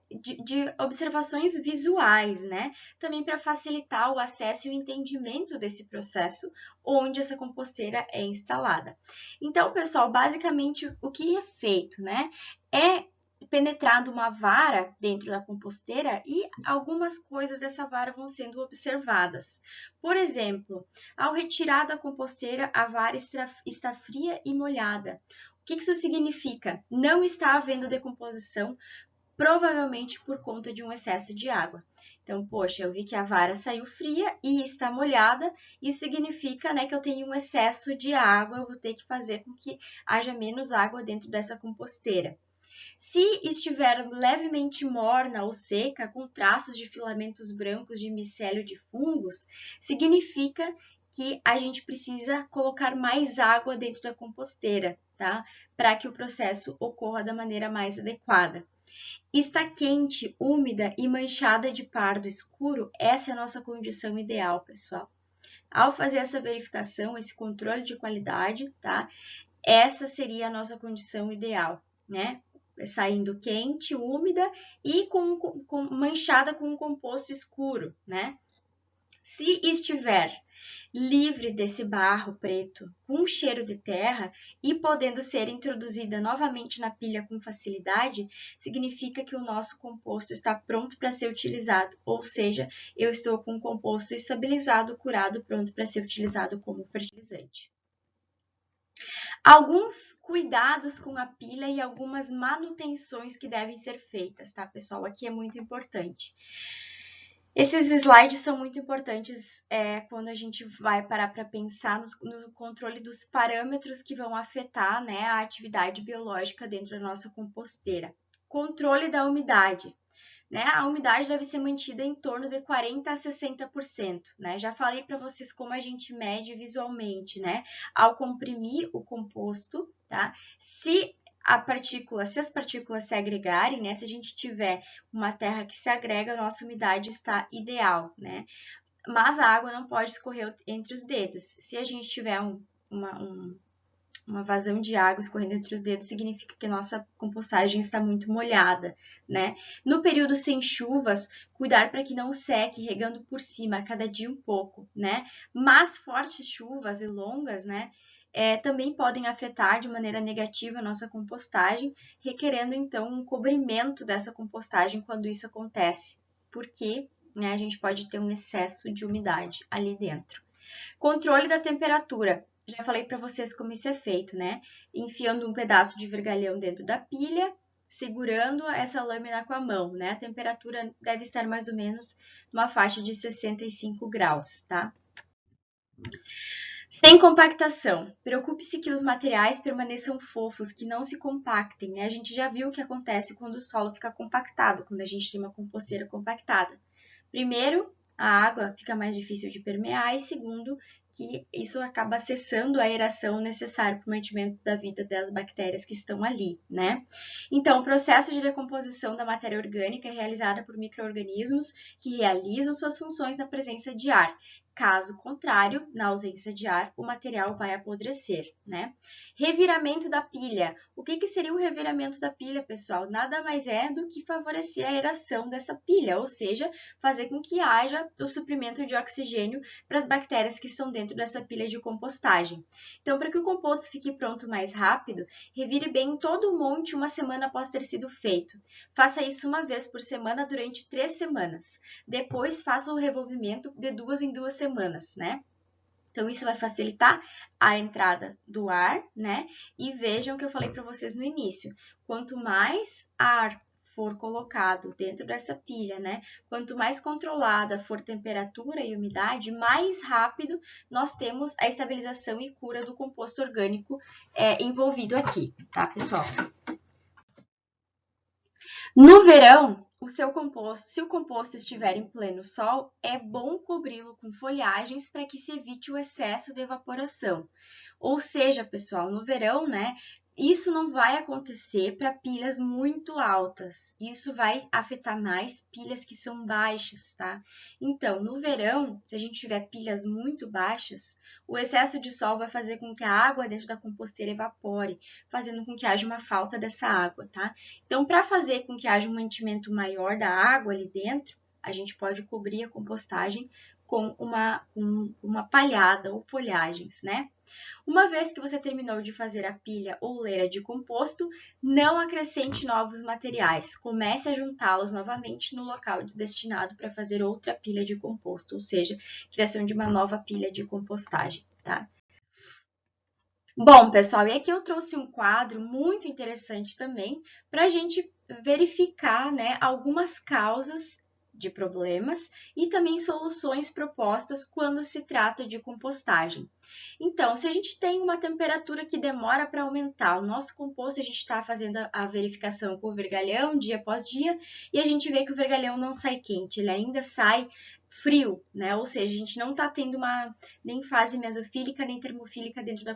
de observações visuais, né? Também para facilitar o acesso e o entendimento desse processo onde essa composteira é instalada. Então, pessoal, basicamente o que é feito, né? É penetrado uma vara dentro da composteira e algumas coisas dessa vara vão sendo observadas. Por exemplo, ao retirar da composteira, a vara está fria e molhada. O que isso significa? Não está havendo decomposição, provavelmente por conta de um excesso de água. Então, poxa, eu vi que a vara saiu fria e está molhada, isso significa, né, que eu tenho um excesso de água, eu vou ter que fazer com que haja menos água dentro dessa composteira. Se estiver levemente morna ou seca, com traços de filamentos brancos de micélio de fungos, significa que a gente precisa colocar mais água dentro da composteira, tá? Para que o processo ocorra da maneira mais adequada. Está quente, úmida e manchada de pardo escuro, essa é a nossa condição ideal, pessoal. Ao fazer essa verificação, esse controle de qualidade, tá? Essa seria a nossa condição ideal, né? Saindo quente, úmida e manchada com um composto escuro, né? Se estiver livre desse barro preto com cheiro de terra e podendo ser introduzida novamente na pilha com facilidade, significa que o nosso composto está pronto para ser utilizado, ou seja, eu estou com um composto estabilizado, curado, pronto para ser utilizado como fertilizante. Alguns cuidados com a pilha e algumas manutenções que devem ser feitas, tá, pessoal? Aqui é muito importante. Esses slides são muito importantes quando a gente vai parar para pensar no controle dos parâmetros que vão afetar, né, a atividade biológica dentro da nossa composteira. Controle da umidade. Né? A umidade deve ser mantida em torno de 40% a 60%. Né? Já falei para vocês como a gente mede visualmente, né? Ao comprimir o composto, tá? Se as partículas se agregarem, né? Se a gente tiver uma terra que se agrega, a nossa umidade está ideal, né? Mas a água não pode escorrer entre os dedos. Se a gente tiver uma vazão de água escorrendo entre os dedos, significa que a nossa compostagem está muito molhada, né? No período sem chuvas, cuidar para que não seque, regando por cima, a cada dia um pouco, né? Mas fortes chuvas e longas, né? Também podem afetar de maneira negativa a nossa compostagem, requerendo então um cobrimento dessa compostagem quando isso acontece, porque né, a gente pode ter um excesso de umidade ali dentro. Controle da temperatura. Já falei para vocês como isso é feito, né? Enfiando um pedaço de vergalhão dentro da pilha, segurando essa lâmina com a mão, né? A temperatura deve estar mais ou menos numa faixa de 65 graus, tá? Sem compactação. Preocupe-se que os materiais permaneçam fofos, que não se compactem, né? A gente já viu o que acontece quando o solo fica compactado, quando a gente tem uma composteira compactada. Primeiro, a água fica mais difícil de permear e segundo, que isso acaba cessando a aeração necessária para o mantimento da vida das bactérias que estão ali, né? Então, o processo de decomposição da matéria orgânica é realizado por micro-organismos que realizam suas funções na presença de ar. Caso contrário, na ausência de ar, o material vai apodrecer, né? Reviramento da pilha. O que seria o reviramento da pilha, pessoal? Nada mais é do que favorecer a aeração dessa pilha, ou seja, fazer com que haja o suprimento de oxigênio para as bactérias que estão dentro dessa pilha de compostagem. Então, para que o composto fique pronto mais rápido, revire bem todo o monte uma semana após ter sido feito. Faça isso uma vez por semana durante 3 semanas. Depois, faça o revolvimento de 2 em 2 semanas, né? Então, isso vai facilitar a entrada do ar, né? E vejam o que eu falei para vocês no início. Quanto mais ar for colocado dentro dessa pilha, né? Quanto mais controlada for temperatura e umidade, mais rápido nós temos a estabilização e cura do composto orgânico envolvido aqui, tá, pessoal? No verão, se o composto estiver em pleno sol, é bom cobri-lo com folhagens para que se evite o excesso de evaporação. Ou seja, pessoal, no verão, né, isso não vai acontecer para pilhas muito altas. Isso vai afetar mais pilhas que são baixas, tá? Então, no verão, se a gente tiver pilhas muito baixas, o excesso de sol vai fazer com que a água dentro da composteira evapore, fazendo com que haja uma falta dessa água, tá? Então, para fazer com que haja um mantimento maior da água ali dentro, a gente pode cobrir a compostagem com uma palhada ou folhagens, né? Uma vez que você terminou de fazer a pilha ou leira de composto, não acrescente novos materiais. Comece a juntá-los novamente no local destinado para fazer outra pilha de composto, ou seja, criação de uma nova pilha de compostagem, tá? Bom, pessoal, e aqui eu trouxe um quadro muito interessante também para a gente verificar, né, algumas causas de problemas e também soluções propostas quando se trata de compostagem. Então, se a gente tem uma temperatura que demora para aumentar o nosso composto, a gente está fazendo a verificação com o vergalhão dia após dia e a gente vê que o vergalhão não sai quente, ele ainda sai frio, né? Ou seja, a gente não está tendo nem fase mesofílica nem termofílica dentro da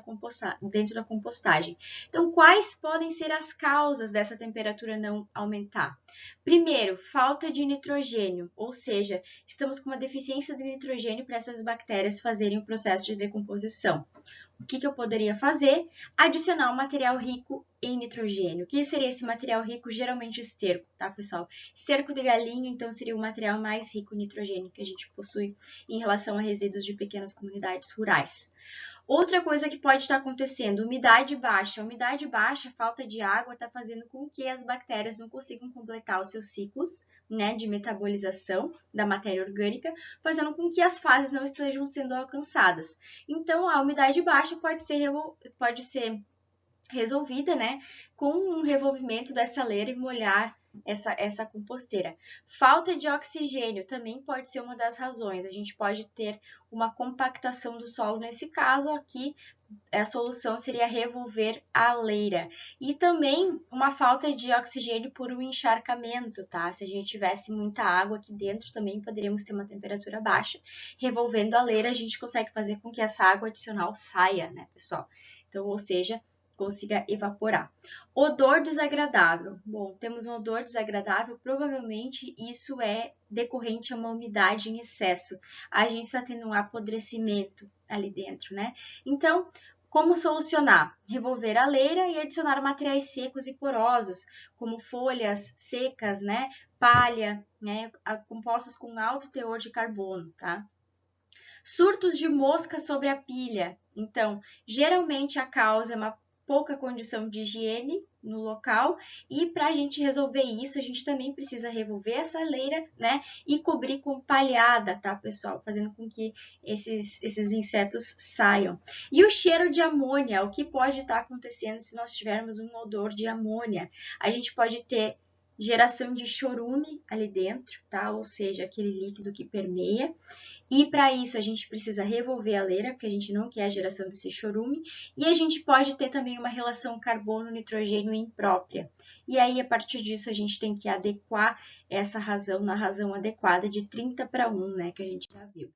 compostagem. Então, quais podem ser as causas dessa temperatura não aumentar? Primeiro, falta de nitrogênio, ou seja, estamos com uma deficiência de nitrogênio para essas bactérias fazerem o processo de decomposição. O que eu poderia fazer? Adicionar um material rico em nitrogênio. O que seria esse material rico? Geralmente esterco, tá, pessoal? Esterco de galinha, então, seria o material mais rico em nitrogênio que a gente possui em relação a resíduos de pequenas comunidades rurais. Outra coisa que pode estar acontecendo, umidade baixa. Umidade baixa, falta de água, está fazendo com que as bactérias não consigam completar os seus ciclos, né, de metabolização da matéria orgânica, fazendo com que as fases não estejam sendo alcançadas. Então, a umidade baixa pode ser resolvida, né, com um revolvimento dessa leira e molhar essa composteira. Falta de oxigênio também pode ser uma das razões. A gente pode ter uma compactação do solo nesse caso aqui. A solução seria revolver a leira. E também uma falta de oxigênio por um encharcamento, tá? Se a gente tivesse muita água aqui dentro, também poderíamos ter uma temperatura baixa. Revolvendo a leira, a gente consegue fazer com que essa água adicional saia, né, pessoal? Então, ou seja, consiga evaporar. Odor desagradável. Bom, temos um odor desagradável, provavelmente isso é decorrente a uma umidade em excesso. A gente está tendo um apodrecimento ali dentro, né? Então, como solucionar? Revolver a leira e adicionar materiais secos e porosos, como folhas secas, né? Palha, né? Compostos com alto teor de carbono, tá? Surtos de mosca sobre a pilha. Então, geralmente a causa é uma pouca condição de higiene no local e para a gente resolver isso, a gente também precisa revolver essa leira, né? E cobrir com palhada, tá, pessoal? Fazendo com que esses insetos saiam. E o cheiro de amônia, o que pode estar acontecendo se nós tivermos um odor de amônia? A gente pode ter geração de chorume ali dentro, tá? Ou seja, aquele líquido que permeia. E para isso a gente precisa revolver a leira, porque a gente não quer a geração desse chorume. E a gente pode ter também uma relação carbono-nitrogênio imprópria. E aí, a partir disso, a gente tem que adequar essa razão na razão adequada de 30:1, né, que a gente já viu.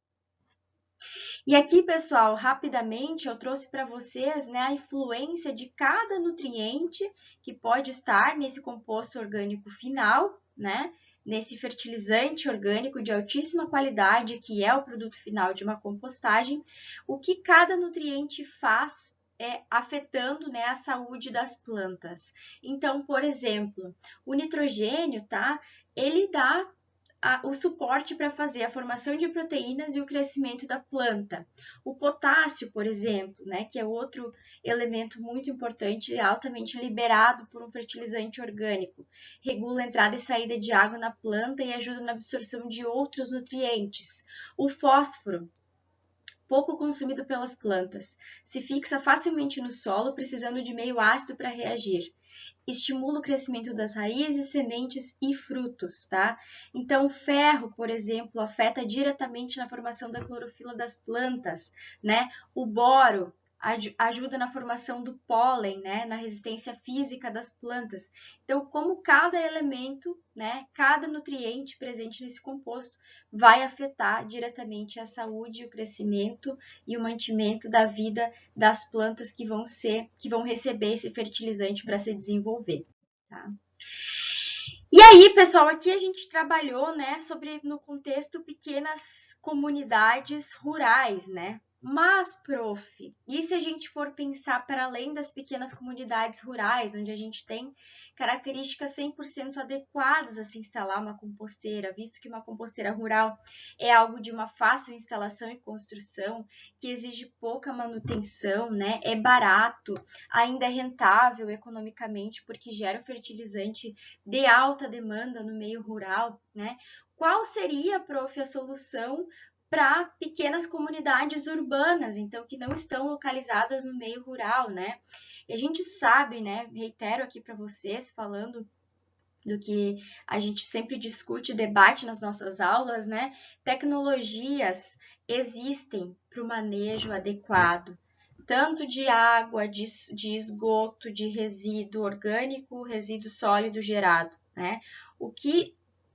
E aqui, pessoal, rapidamente eu trouxe para vocês, né, a influência de cada nutriente que pode estar nesse composto orgânico final, né? Nesse fertilizante orgânico de altíssima qualidade, que é o produto final de uma compostagem, o que cada nutriente faz afetando, né, a saúde das plantas. Então, por exemplo, o nitrogênio, tá? Ele dá o suporte para fazer a formação de proteínas e o crescimento da planta. O potássio, por exemplo, né, que é outro elemento muito importante, altamente liberado por um fertilizante orgânico, regula a entrada e saída de água na planta e ajuda na absorção de outros nutrientes. O fósforo, pouco consumido pelas plantas, se fixa facilmente no solo, precisando de meio ácido para reagir. Estimula o crescimento das raízes, sementes e frutos, tá? Então, o ferro, por exemplo, afeta diretamente na formação da clorofila das plantas, né? O boro ajuda na formação do pólen, né? Na resistência física das plantas. Então, como cada elemento, né? Cada nutriente presente nesse composto vai afetar diretamente a saúde, o crescimento e o mantimento da vida das plantas que vão receber esse fertilizante para se desenvolver. Tá? E aí, pessoal, aqui a gente trabalhou, né, no contexto pequenas comunidades rurais, né? Mas, prof, e se a gente for pensar para além das pequenas comunidades rurais, onde a gente tem características 100% adequadas a se instalar uma composteira, visto que uma composteira rural é algo de uma fácil instalação e construção, que exige pouca manutenção, né? É barato, ainda é rentável economicamente, porque gera um fertilizante de alta demanda no meio rural, né? Qual seria, prof, a solução para pequenas comunidades urbanas, então que não estão localizadas no meio rural, né? E a gente sabe, né? Reitero aqui para vocês, falando do que a gente sempre discute e debate nas nossas aulas, né? Tecnologias existem para o manejo adequado, tanto de água, de esgoto, de resíduo orgânico, resíduo sólido gerado, né?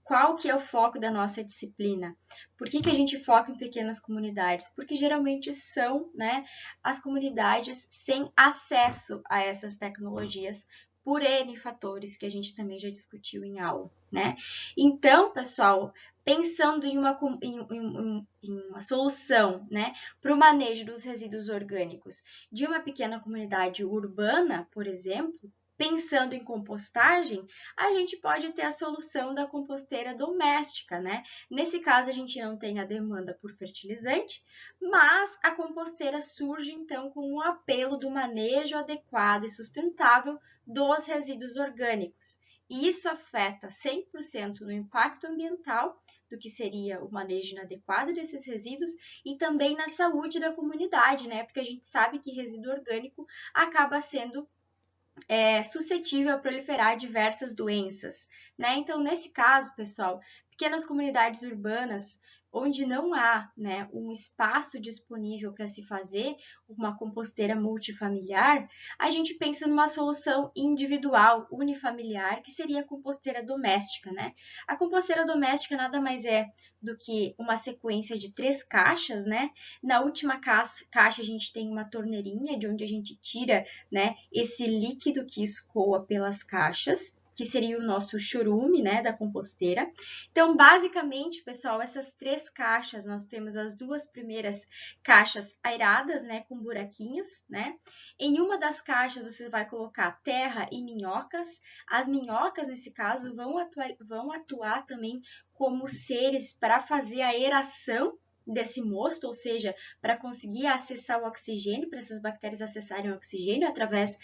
Qual que é o foco da nossa disciplina? Por que a gente foca em pequenas comunidades? Porque geralmente são, né, as comunidades sem acesso a essas tecnologias por N fatores que a gente também já discutiu em aula, né? Então, pessoal, pensando em uma solução, né, para o manejo dos resíduos orgânicos de uma pequena comunidade urbana, por exemplo, pensando em compostagem, a gente pode ter a solução da composteira doméstica, né? Nesse caso, a gente não tem a demanda por fertilizante, mas a composteira surge então com o apelo do manejo adequado e sustentável dos resíduos orgânicos. E isso afeta 100% no impacto ambiental do que seria o manejo inadequado desses resíduos e também na saúde da comunidade, né? Porque a gente sabe que resíduo orgânico acaba sendo suscetível a proliferar diversas doenças, né? Então, nesse caso, pessoal, pequenas comunidades urbanas onde não há, né, um espaço disponível para se fazer uma composteira multifamiliar, a gente pensa numa solução individual, unifamiliar, que seria a composteira doméstica, né? A composteira doméstica nada mais é do que uma sequência de 3 caixas, né? Na última caixa a gente tem uma torneirinha de onde a gente tira, né, esse líquido que escoa pelas caixas, que seria o nosso churume, né, da composteira. Então, basicamente, pessoal, essas 3 caixas, nós temos as 2 primeiras caixas aeradas, né, com buraquinhos, né? Em uma das caixas você vai colocar terra e minhocas. As minhocas, nesse caso, vão atuar também como seres para fazer a aeração desse mosto, ou seja, para conseguir acessar o oxigênio, para essas bactérias acessarem o oxigênio através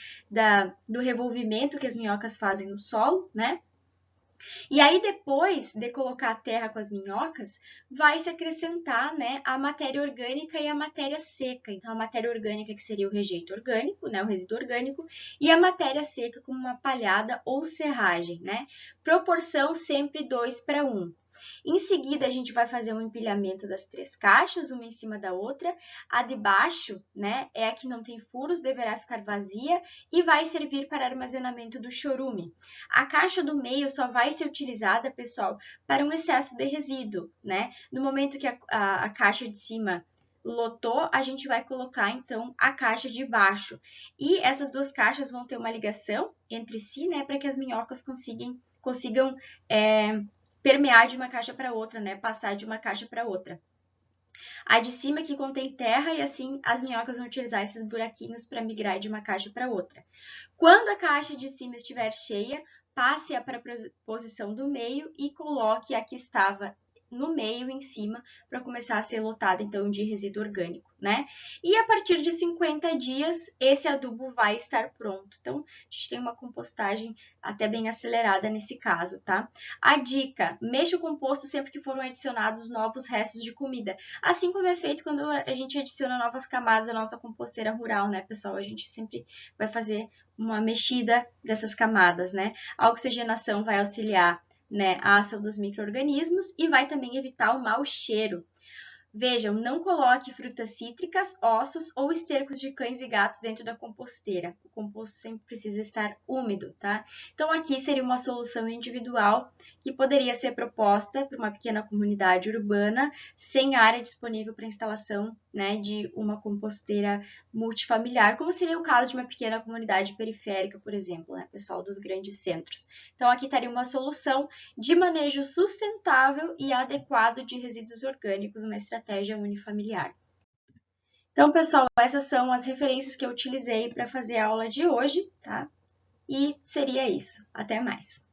do revolvimento que as minhocas fazem no solo, né? E aí, depois de colocar a terra com as minhocas, vai se acrescentar, né, a matéria orgânica e a matéria seca. Então, a matéria orgânica, que seria o rejeito orgânico, né, o resíduo orgânico, e a matéria seca, como uma palhada ou serragem, né? Proporção sempre 2:1. Em seguida, a gente vai fazer um empilhamento das 3 caixas, uma em cima da outra. A de baixo, né, é a que não tem furos, deverá ficar vazia e vai servir para armazenamento do chorume. A caixa do meio só vai ser utilizada, pessoal, para um excesso de resíduo, né? No momento que a caixa de cima lotou, a gente vai colocar, então, a caixa de baixo. E essas 2 caixas vão ter uma ligação entre si, né, para que as minhocas consigam permear de uma caixa para outra, né? Passar de uma caixa para outra. A de cima que contém terra e assim as minhocas vão utilizar esses buraquinhos para migrar de uma caixa para outra. Quando a caixa de cima estiver cheia, passe-a para a posição do meio e coloque a que estava no meio em cima para começar a ser lotada então de resíduo orgânico, né? E a partir de 50 dias esse adubo vai estar pronto. Então a gente tem uma compostagem até bem acelerada nesse caso, tá? A dica: mexa o composto sempre que foram adicionados novos restos de comida, assim como é feito quando a gente adiciona novas camadas à nossa composteira rural, né, pessoal? A gente sempre vai fazer uma mexida dessas camadas, né? A oxigenação vai auxiliar, né, a ação dos micro-organismos e vai também evitar o mau cheiro. Vejam, não coloque frutas cítricas, ossos ou estercos de cães e gatos dentro da composteira. O composto sempre precisa estar úmido, tá? Então, aqui seria uma solução individual que poderia ser proposta para uma pequena comunidade urbana sem área disponível para instalação, né, de uma composteira multifamiliar, como seria o caso de uma pequena comunidade periférica, por exemplo, né, pessoal dos grandes centros. Então, aqui estaria uma solução de manejo sustentável e adequado de resíduos orgânicos, uma estratégia unifamiliar. Então, pessoal, essas são as referências que eu utilizei para fazer a aula de hoje, tá? E seria isso. Até mais!